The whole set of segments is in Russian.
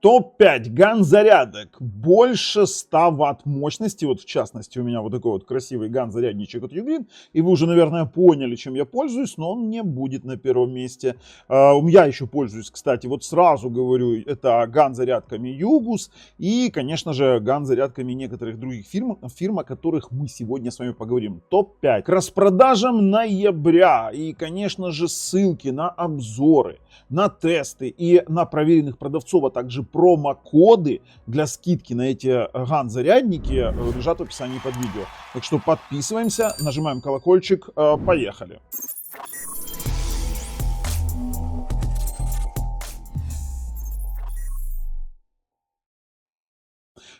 Топ-5 ган-зарядок больше 100 ватт мощности. Вот в частности у меня вот такой вот красивый ган-зарядничек от Ugreen. И вы уже, наверное, поняли, чем я пользуюсь, но он не будет на первом месте. Я еще пользуюсь, кстати, вот сразу говорю, это ган-зарядками Югус и, конечно же, ган-зарядками некоторых других фирм, о которых мы сегодня с вами поговорим. Топ-5 к распродажам ноября. И, конечно же, ссылки на обзоры, на тесты и на проверенных продавцов, а также промокоды для скидки на эти ган-зарядники лежат в описании под видео. Так что подписываемся, нажимаем колокольчик, поехали.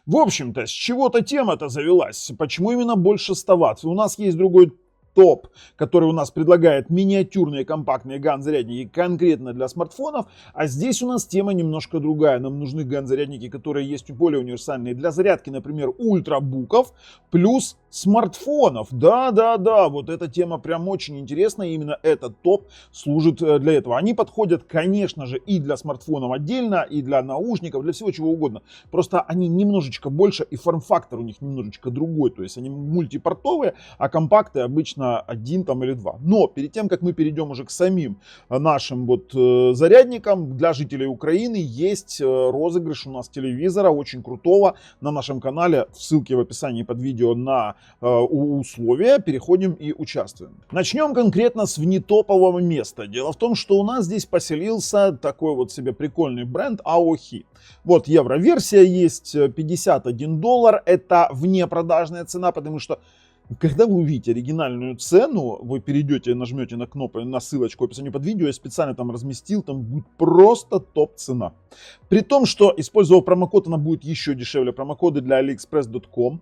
В общем-то, с чего-то тема-то завелась. Почему именно больше 100 ватт? У нас есть другой топ, который у нас предлагает миниатюрные компактные ган-зарядники конкретно для смартфонов, а здесь у нас тема немножко другая. Нам нужны ган-зарядники, которые есть более универсальные для зарядки, например, ультрабуков плюс смартфонов. Да, вот эта тема прям очень интересная, и именно этот топ служит для этого. Они подходят, конечно же, и для смартфонов отдельно, и для наушников, для всего чего угодно. Просто они немножечко больше, и форм-фактор у них немножечко другой, то есть они мультипортовые, а компакты обычно один там или два. Но перед тем, как мы перейдем уже к самим нашим вот зарядникам, для жителей Украины есть розыгрыш у нас телевизора, очень крутого, на нашем канале, ссылки в описании под видео на условия, переходим и участвуем. Начнем конкретно с внетопового места. Дело в том, что у нас здесь поселился такой вот себе прикольный бренд AOHi. Вот евро-версия есть, $51, это внепродажная цена, потому что когда вы увидите оригинальную цену, вы перейдете и нажмете на кнопку, на ссылочку в описании под видео, я специально там разместил, там будет просто топ-цена. При том, что, используя промокод, она будет еще дешевле, промокоды для aliexpress.com.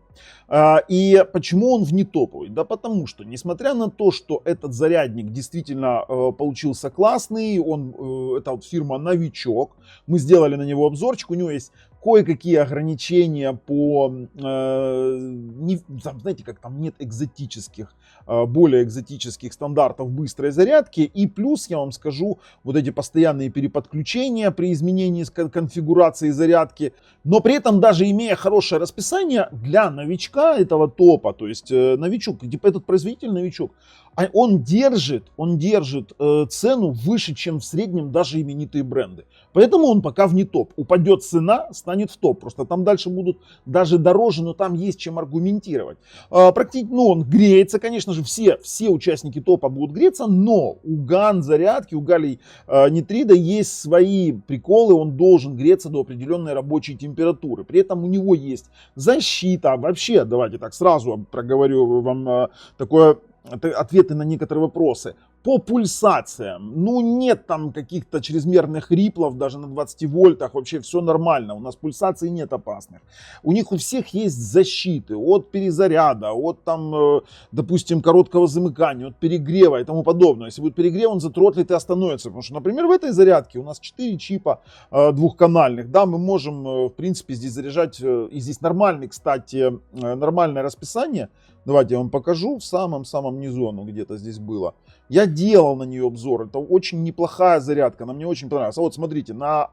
И почему он внетоповый? Да потому что, несмотря на то, что этот зарядник действительно получился классный, это вот фирма Новичок, мы сделали на него обзорчик, у него есть кое-какие ограничения по, знаете, как там нет экзотических, более экзотических стандартов быстрой зарядки. И плюс, я вам скажу, вот эти постоянные переподключения при изменении конфигурации зарядки. Но при этом, даже имея хорошее расписание, для новичка этого топа, то есть новичок, типа этот производитель новичок, он держит цену выше, чем в среднем даже именитые бренды. Поэтому он пока вне топ. Упадет цена, станет в топ. Просто там дальше будут даже дороже, но там есть чем аргументировать. Он греется, конечно же, все участники топа будут греться, но у ган-зарядки, у Галлий Нитрида есть свои приколы. Он должен греться до определенной рабочей температуры. При этом у него есть защита. Вообще, давайте так сразу проговорю вам ответы на некоторые вопросы. По пульсациям, нет там каких-то чрезмерных риплов, даже на 20 вольтах, вообще все нормально, у нас пульсаций нет опасных. У них у всех есть защиты от перезаряда, от там, допустим, короткого замыкания, от перегрева и тому подобное. Если будет перегрев, он затротлит и остановится, потому что, например, в этой зарядке у нас 4 чипа двухканальных, да, мы можем, в принципе, здесь заряжать, и здесь нормальный, кстати, нормальное расписание. Давайте я вам покажу, в самом-самом низу оно где-то здесь было. Я делал на нее обзор, это очень неплохая зарядка, она мне очень понравилась. А вот смотрите, на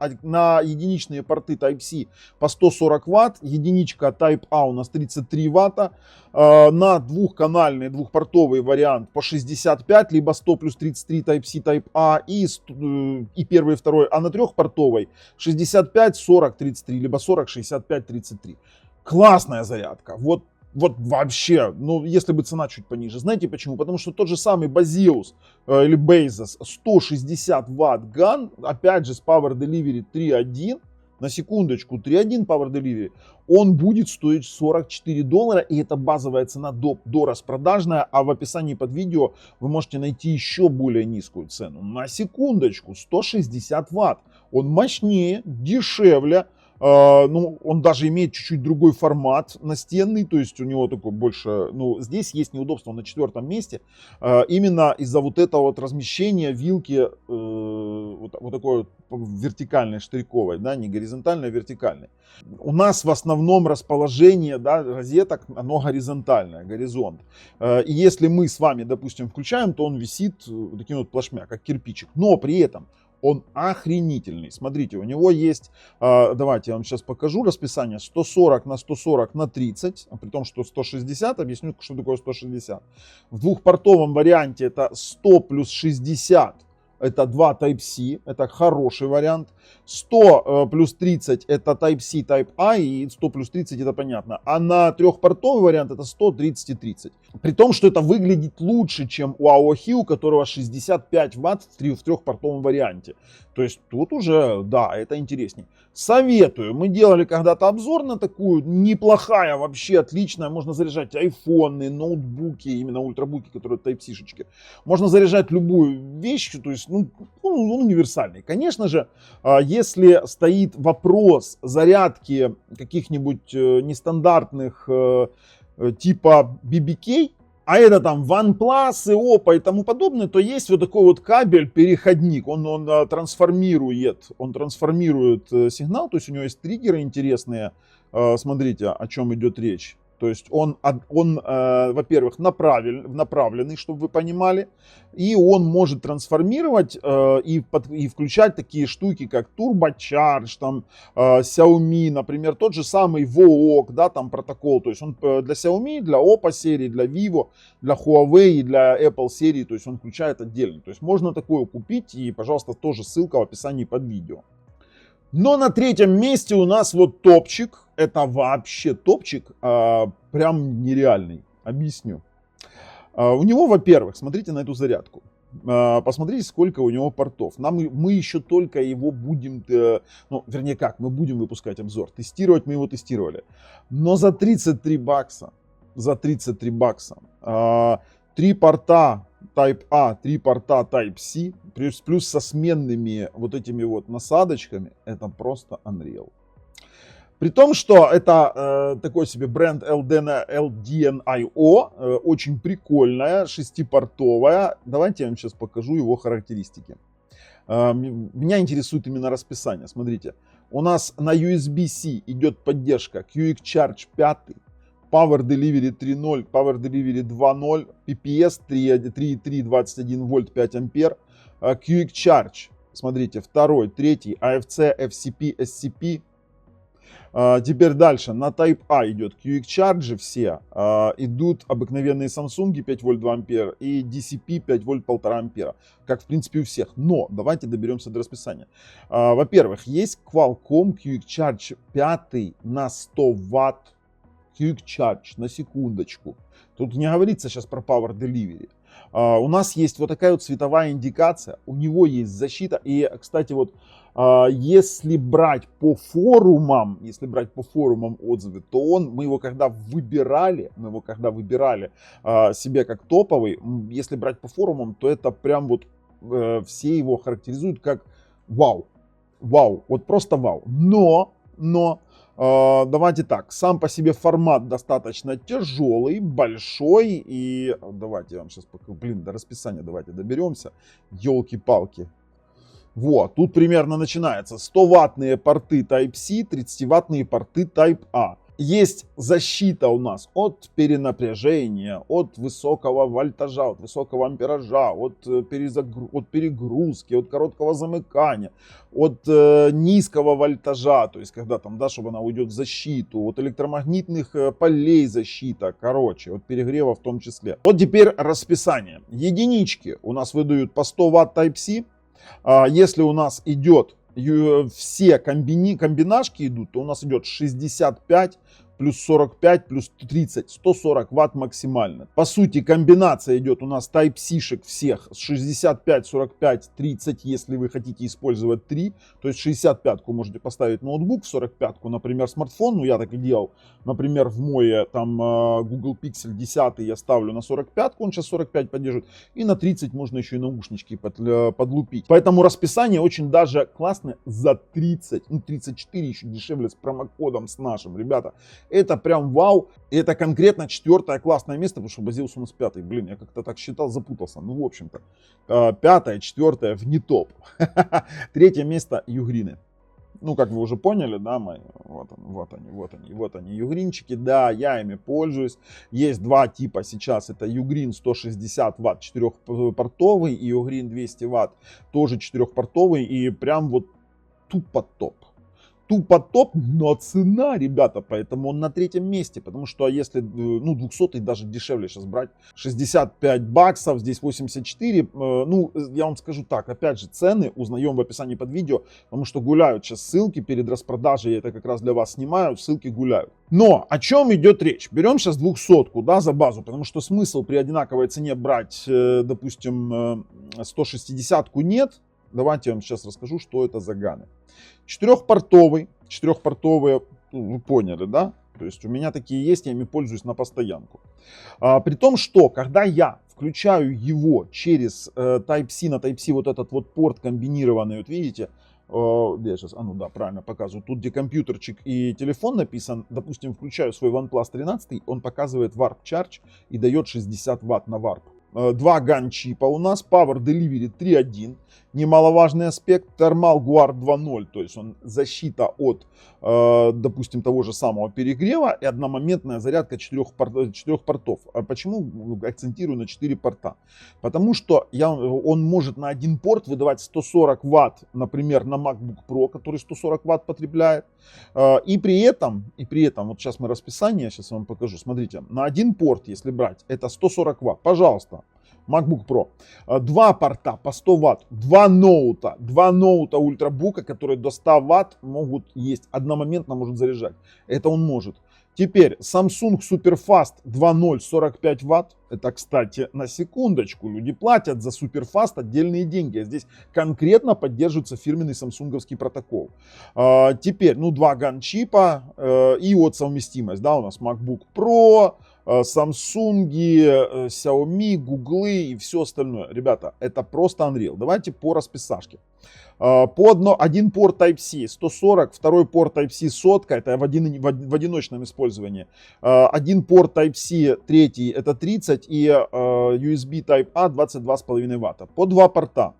единичные порты Type-C по 140 Вт, единичка Type-A у нас 33 Вт, на двухканальный, двухпортовый вариант по 65, либо 100 плюс 33 Type-C, Type-A и первый и второй, а на трехпортовой 65, 40, 33, либо 40, 65, 33. Классная зарядка, вот вообще, если бы цена чуть пониже. Знаете почему? Потому что тот же самый Baseus или Bezos 160 Вт ган, опять же с Power Delivery 3.1, на секундочку, 3.1 Power Delivery, он будет стоить $44, и это базовая цена до распродажная, а в описании под видео вы можете найти еще более низкую цену. На секундочку, 160 Вт, он мощнее, дешевле. Он даже имеет чуть-чуть другой формат настенный, то есть у него такой больше, здесь есть неудобство на 4-м месте, именно из-за вот этого вот размещения вилки вот такой вот вертикальной штырьковой, да, не горизонтальной, а вертикальной. У нас в основном расположение, да, розеток, оно горизонтальное, горизонт. И если мы с вами, допустим, включаем, то он висит вот таким вот плашмя, как кирпичик, но при этом Он охренительный. Смотрите, у него есть, давайте я вам сейчас покажу расписание, 140 на 140 на 30, при том, что 160, объясню, что такое 160. В двухпортовом варианте это 100 плюс 60. Это 2 Type-C, это хороший вариант. 100 плюс 30 это Type-C, Type-A, и 100 плюс 30 это понятно. А на трехпортовый вариант это 100, 30 и 30. При том, что это выглядит лучше, чем у AOHi, у которого 65 Вт в трехпортовом варианте. То есть тут уже, да, это интересней. Советую. Мы делали когда-то обзор на такую, неплохая, вообще отличная. Можно заряжать айфоны, ноутбуки, именно ультрабуки, которые Type-C-шечки. Можно заряжать любую вещь, то есть, он универсальный. Конечно же, если стоит вопрос зарядки каких-нибудь нестандартных типа BBK, а это там OnePlus, Oppo и тому подобное, то есть вот такой вот кабель-переходник. Он трансформирует сигнал, то есть у него есть триггеры интересные. Смотрите, о чем идет речь. То есть он во-первых, направленный, чтобы вы понимали, и он может трансформировать и включать такие штуки, как TurboCharge, там, Xiaomi, например, тот же самый VOOC, да, там протокол. То есть он для Xiaomi, для Oppo серии, для Vivo, для Huawei и для Apple серии, то есть он включает отдельно. То есть можно такое купить, и, пожалуйста, тоже ссылка в описании под видео. Но на третьем месте у нас вот топчик. Это вообще топчик, прям нереальный. Объясню. У него, во-первых, смотрите на эту зарядку. Посмотрите, сколько у него портов. Мы еще только его будем, вернее как, мы будем выпускать обзор. Тестировать мы его тестировали. Но за 33 бакса, 3 порта Type-A, 3 порта Type-C, плюс со сменными вот этими вот насадочками, это просто Unreal. При том, что это такой себе бренд LDNIO, очень прикольная, 6-портовая. Давайте я вам сейчас покажу его характеристики. Меня интересует именно расписание. Смотрите, у нас на USB-C идет поддержка Quick Charge 5, Power Delivery 3.0, Power Delivery 2.0, PPS 3.3, 21 вольт, 5 ампер, Quick Charge, смотрите, 2, 3, AFC, FCP, SCP. Теперь дальше, на Type-A идет Quick Charge все, идут обыкновенные Samsung 5 вольт 2 ампера и DCP 5 вольт 1,5 ампера, как в принципе у всех. Но давайте доберемся до расписания. Во-первых, есть Qualcomm Quick Charge 5 на 100 ватт, Quick Charge, на секундочку. Тут не говорится сейчас про Power Delivery. У нас есть вот такая вот цветовая индикация, у него есть защита. И, кстати, вот если брать по форумам отзывы, то мы его когда выбирали себе как топовый, если брать по форумам, то это прям вот все его характеризуют как вау, вот просто вау. Но давайте так, сам по себе формат достаточно тяжелый, большой, и давайте я вам сейчас покажу, до расписания давайте доберемся, елки-палки. Вот, тут примерно начинается 100-ваттные порты Type-C, 30-ваттные порты Type-A. Есть защита у нас от перенапряжения, от высокого вольтажа, от высокого ампеража, от перегрузки, от короткого замыкания, от низкого вольтажа, то есть когда там, да, чтобы она уйдет в защиту, от электромагнитных полей защита, короче, от перегрева в том числе. Вот теперь расписание. Единички у нас выдают по 100 Вт Type-C. Если у нас идет все комбинашки идут, то у нас идет 65 плюс 45 плюс 30, 140 ватт максимально. По сути, комбинация идет у нас Type-C-шек всех с 65, 45, 30, если вы хотите использовать 3. То есть 65-ку можете поставить ноутбук, 45-ку, например, смартфон. Ну, я так и делал. Например, в мой там Google Pixel 10 я ставлю на 45-ку, он сейчас 45 поддерживает. И на 30 можно еще и наушнички подлупить. Поэтому расписание очень даже классное за 30, 34 еще дешевле с промокодом с нашим, ребята. Это прям вау. И это конкретно 4-е классное место, потому что базился у нас 5-й. Блин, я как-то так считал, запутался. Ну, в общем-то, 5-е, 4-е вне топ. 3-е место Югрины. Ну, как вы уже поняли, да, мои, вот они, югринчики, да, я ими пользуюсь. Есть два типа сейчас, это Ugreen 160 Вт 4-портовый и Ugreen 200 Вт тоже 4-портовый, и прям вот тупо топ. Тупо топ, но цена, ребята, поэтому он на третьем месте, потому что если, ну, 200 даже дешевле сейчас брать, 65 баксов, здесь 84, ну, я вам скажу так, опять же, цены узнаем в описании под видео, потому что гуляют сейчас ссылки перед распродажей, я это как раз для вас снимаю, ссылки гуляют. Но о чем идет речь? Берем сейчас 200-ку, да, за базу, потому что смысл при одинаковой цене брать, допустим, 160-ку нет. Давайте я вам сейчас расскажу, что это за ганы. Четырехпортовые, вы поняли, да? То есть у меня такие есть, я ими пользуюсь на постоянку. При том, что когда я включаю его через Type-C на Type-C, вот этот вот порт комбинированный, вот видите, я сейчас, ну да, правильно показываю, тут где компьютерчик и телефон написан, допустим, включаю свой OnePlus 13, он показывает Warp Charge и дает 60 Вт на Warp. Два ган-чипа у нас, Power Delivery 3.1, немаловажный аспект, Thermal Guard 2.0, то есть он защита от, допустим, того же самого перегрева и одномоментная зарядка 4 портов. А почему акцентирую на 4 порта? Потому что он может на один порт выдавать 140 Вт, например, на MacBook Pro, который 140 Вт потребляет, и при этом, вот сейчас мы расписание, сейчас вам покажу, смотрите, на один порт, если брать, это 140 Вт, пожалуйста. MacBook Pro. Два порта по 100 Вт, два ноута ультрабука, которые до 100 Вт могут есть, одномоментно может заряжать. Это он может. Теперь Samsung Superfast 2.0 45 Вт. Это, кстати, на секундочку, люди платят за Superfast отдельные деньги. А здесь конкретно поддерживается фирменный самсунговский протокол. Теперь, ну, два ган-чипа и вот совместимость. Да, у нас MacBook Pro, Samsung, Xiaomi, Google и все остальное. Ребята, это просто Unreal. Давайте по расписашке. Один порт Type-C 140, второй порт Type-C 100, это в одиночном использовании. Один порт Type-C третий это 30 и USB Type-A 22,5 Вт. По два порта.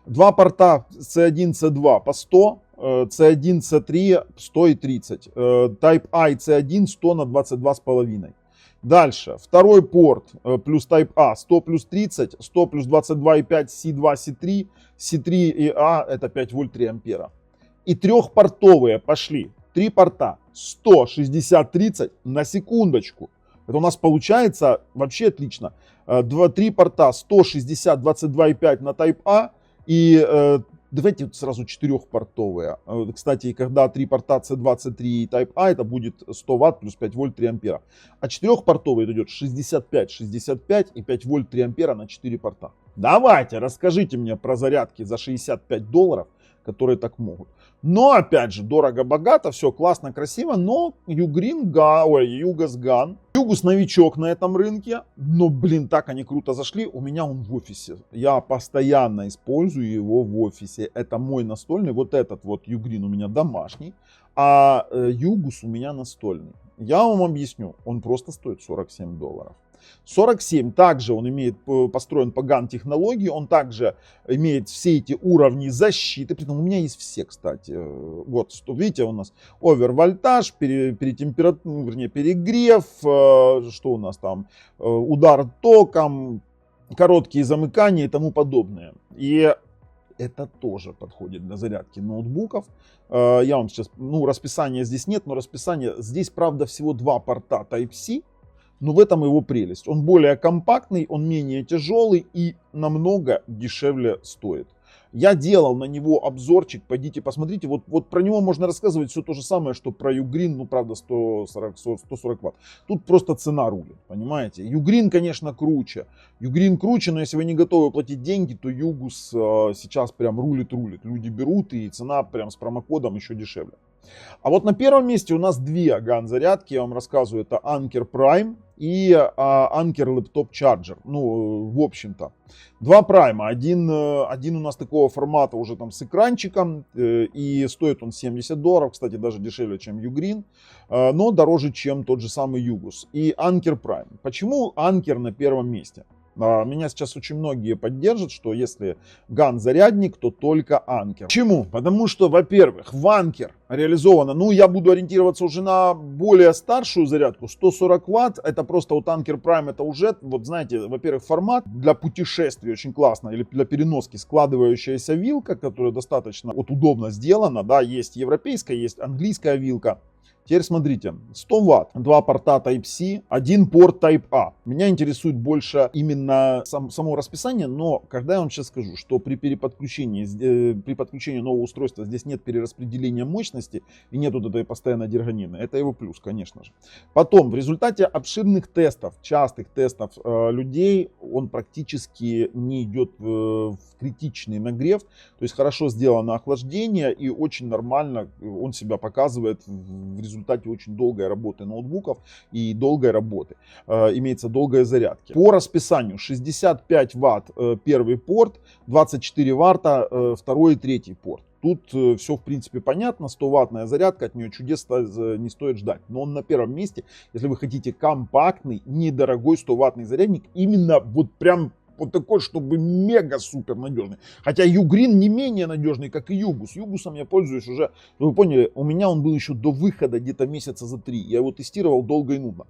Два порта C1, C2 по 100, C1, C3 100 и 30. Type-A и C1 100 на 22,5. Дальше, второй порт плюс Type-A 100 плюс 30, 100 плюс 22,5 C2, C3, C3 и A это 5 вольт 3 ампера. И трехпортовые пошли, три порта 100, 60, 30 на секундочку. Это у нас получается вообще отлично. Три порта 100, 60, 22,5 на Type-A и давайте сразу четырехпортовые. Кстати, когда три порта C2, C3 и Type-A, это будет 100 Вт плюс 5 вольт 3 ампера. А четырехпортовый идет 65, 65 и 5 вольт 3 ампера на 4 порта. Давайте, расскажите мне про зарядки за $65, которые так могут. Но, опять же, дорого-богато, все классно, красиво, но Ugreen, Yugus Gun. Yugus новичок на этом рынке, но, блин, так они круто зашли. У меня он в офисе. Я постоянно использую его в офисе. Это мой настольный. Вот этот вот Ugreen у меня домашний, а Yugus у меня настольный. Я вам объясню, он просто стоит $47. 47, также он построен по GAN-технологии, он также имеет все эти уровни защиты, притом у меня есть все, кстати. Вот, видите, у нас овервольтаж, перегрев, что у нас там, удар током, короткие замыкания и тому подобное. И это тоже подходит для зарядки ноутбуков. Я вам сейчас, расписания здесь нет, но расписание, здесь, правда, всего два порта Type-C. Но в этом его прелесть. Он более компактный, он менее тяжелый и намного дешевле стоит. Я делал на него обзорчик, пойдите посмотрите. Вот про него можно рассказывать все то же самое, что про Ugreen, правда 140 Вт. Тут просто цена рулит, понимаете. Ugreen, конечно, круче. Ugreen круче, но если вы не готовы платить деньги, то Yugus сейчас прям рулит. Люди берут, и цена прям с промокодом еще дешевле. А вот на первом месте у нас две GAN-зарядки, я вам рассказываю, это Anker Prime и Anker Laptop Charger. В общем-то, два Prime, один у нас такого формата уже там с экранчиком, и стоит он $70, кстати, даже дешевле, чем Ugreen, но дороже, чем тот же самый Yugus. И Anker Prime. Почему Anker на первом месте? Меня сейчас очень многие поддержат, что если ган-зарядник, то только анкер. Почему? Потому что, во-первых, в анкер реализовано, я буду ориентироваться уже на более старшую зарядку, 140 ватт, это просто вот анкер Prime, это уже, вот знаете, во-первых, формат для путешествий очень классно, или для переноски складывающаяся вилка, которая достаточно вот удобно сделана, да, есть европейская, есть английская вилка. Теперь смотрите, 100 ватт, 2 порта Type-C, 1 порт Type-A. Меня интересует больше именно само расписание, но когда я вам сейчас скажу, что при подключении нового устройства здесь нет перераспределения мощности и нет вот этой постоянной дергонины, это его плюс, конечно же. Потом, в результате обширных тестов, частых тестов людей, он практически не идет в критичный нагрев, то есть хорошо сделано охлаждение и очень нормально он себя показывает в результате очень долгой работы ноутбуков и долгой работы. Имеется долгая зарядка. По расписанию 65 ватт первый порт, 24 ватта второй и третий порт. Тут все в принципе понятно, 100-ваттная зарядка, от нее чудес не стоит ждать. Но он на первом месте, если вы хотите компактный, недорогой 100-ваттный зарядник, именно вот прям вот такой, чтобы мега-супер надежный. Хотя Ugreen не менее надежный, как и Югус. Югусом я пользуюсь уже, вы поняли, у меня он был еще до выхода где-то месяца за 3. Я его тестировал долго и нудно.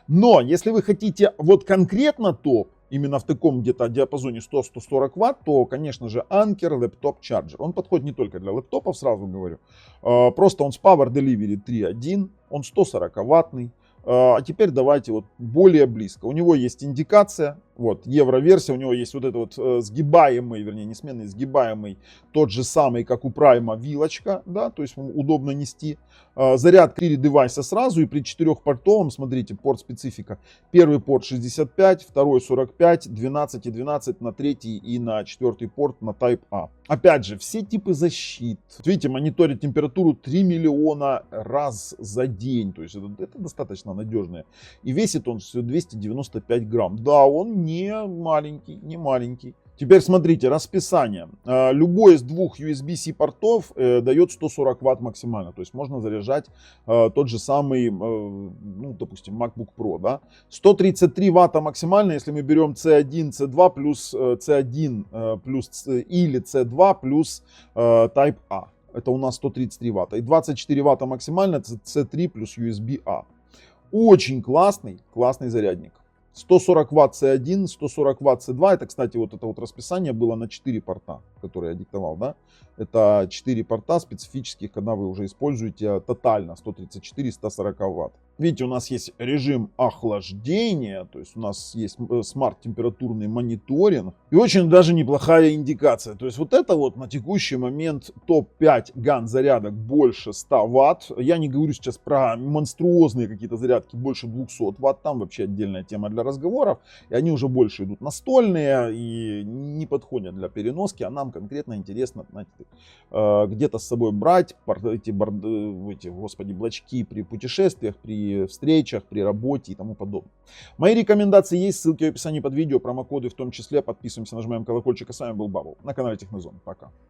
Но если вы хотите вот конкретно топ, именно в таком где-то диапазоне 100-140 ватт, то, конечно же, Anker Laptop Charger. Он подходит не только для лэптопов, сразу говорю. Просто он с Power Delivery 3.1, он 140 ваттный. А теперь давайте вот более близко. У него есть индикация, вот евро-версия, у него есть вот этот вот сгибаемый, вернее не сменный, сгибаемый, тот же самый, как у Прайма, вилочка, да, то есть удобно нести. Зарядка 4 девайса сразу и при 4-портовом, смотрите, порт специфика. Первый порт 65, второй 45, 12 и 12 на третий и на четвертый порт на Type-A. Опять же, все типы защит. Видите, мониторит температуру 3 миллиона раз за день. То есть это достаточно надежное. И весит он всего 295 грамм. Да, он не маленький, не маленький. Теперь смотрите, расписание. Любой из двух USB-C портов дает 140 ватт максимально. То есть можно заряжать тот же самый, допустим, MacBook Pro. Да? 133 ватта максимально, если мы берем C1, C2 плюс C1 плюс или C2 плюс Type-A. Это у нас 133 ватта. И 24 ватта максимально, C3 плюс USB-A. Очень классный зарядник. 140 ватт C1, 140 ватт C2. Это, кстати, вот это вот расписание было на 4 порта, которые я диктовал, да. Это 4 порта специфических, когда вы уже используете тотально 134 140 ватт. Видите, у нас есть режим охлаждения, то есть у нас есть смарт-температурный мониторинг и очень даже неплохая индикация. То есть вот это вот на текущий момент топ-5 ган-зарядок больше 100 ватт. Я не говорю сейчас про монструозные какие-то зарядки больше 200 ватт, там вообще отдельная тема для разговоров. И они уже больше идут настольные и не подходят для переноски, а нам конкретно интересно, знаете, где-то с собой брать эти блочки при путешествиях, при встречах, при работе и тому подобное. Мои рекомендации есть, ссылки в описании под видео, промокоды в том числе. Подписываемся, нажимаем колокольчик. А с вами был Бабл на канале Технозон. Пока.